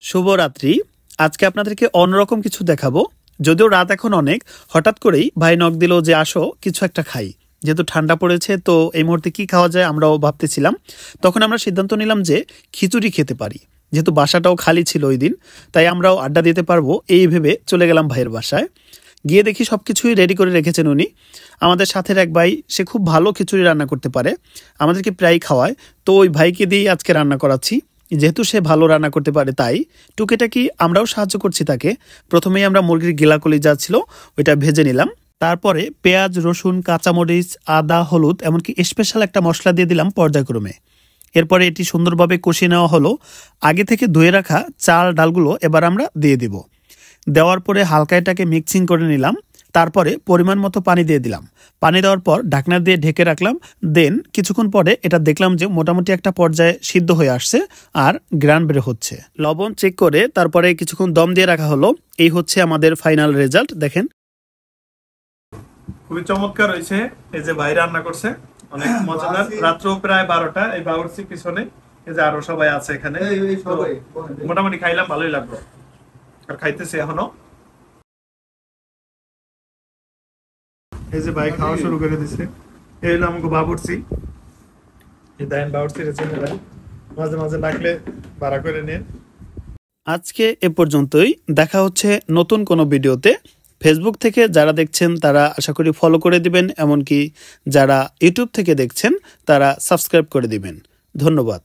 শুভরাত্রি। আজকে আপনাদেরকে অন্যরকম কিছু দেখাবো। যদিও রাত এখন অনেক, হঠাৎ করেই ভাই নক দিল যে আসো কিছু একটা খাই। যেহেতু ঠান্ডা পড়েছে তো এই মুহূর্তে কি খাওয়া যায় আমরাও ভাবতেছিলাম। তখন আমরা সিদ্ধান্ত নিলাম যে খিচুড়ি খেতে পারি। যেহেতু বাসাটাও খালি ছিল ওই দিন, তাই আমরাও আড্ডা দিতে পারবো এই ভেবে চলে গেলাম ভাইয়ের বাসায়। গিয়ে দেখি সব কিছুই রেডি করে রেখেছেন উনি। আমাদের সাথের এক ভাই, সে খুব ভালো খিচুড়ি রান্না করতে পারে, আমাদেরকে প্রায় খাওয়ায়। তো ওই ভাইকে দিয়েই আজকে রান্না করাচ্ছি। যেহেতু সে ভালো রান্না করতে পারে তাই টুকিটাকি আমরাও সাহায্য করছি তাকে। প্রথমেই আমরা মুরগির গিলাকলি যা ছিল ওইটা ভেজে নিলাম। তারপরে পেঁয়াজ, রসুন, কাঁচামরিচ, আদা, হলুদ এমনকি স্পেশাল একটা মশলা দিয়ে দিলাম পর্যায়ক্রমে। এরপরে এটি সুন্দরভাবে কষিয়ে নেওয়া হলো। আগে থেকে ধুয়ে রাখা চাল ডালগুলো এবার আমরা দিয়ে দিব। দেওয়ার পরে হালকা এটাকে মিক্সিং করে নিলাম। তারপরে পরিমাণ মতো পানি দিয়ে দিলাম। পানি দেওয়ার পর ঢাকনা দিয়ে ঢেকে রাখলাম। দেন কিছুক্ষণ পরে এটা দেখলাম যে মোটামুটি একটা পর্যায়ে সিদ্ধ হয়ে আসছে আর গ্রান বের হচ্ছে। লবণ চেক করে তারপরে কিছুক্ষণ দম দিয়ে রাখা হলো। এই হচ্ছে আমাদের ফাইনাল রেজাল্ট। দেখেন, খুবই চমৎকার হয়েছে। এই যে ভাই রান্না করছে, অনেক মজাদার। রাত্র প্রায় 12টা, এই বাবুর্চির পিছনে এই যে আরো সবাই আছে এখানে। মোটামুটি খাইলাম, ভালোই লাগলো আর খাইতেছি এখনো। এই যে ভাই খাওয়া শুরু করে দিছে। এই হলো আমাকে বাবুর্চি। এই দেন বাবুর্চি রেসিপি মাঝে মাঝে লাগলে ভাড়া করে নিন। আজকে এ পর্যন্তই। দেখা হচ্ছে নতুন কোনো ভিডিওতে। ফেসবুক থেকে যারা দেখছেন তারা আশা করি ফলো করে দিবেন, এমনকি যারা ইউটিউব থেকে দেখছেন তারা সাবস্ক্রাইব করে দিবেন। ধন্যবাদ।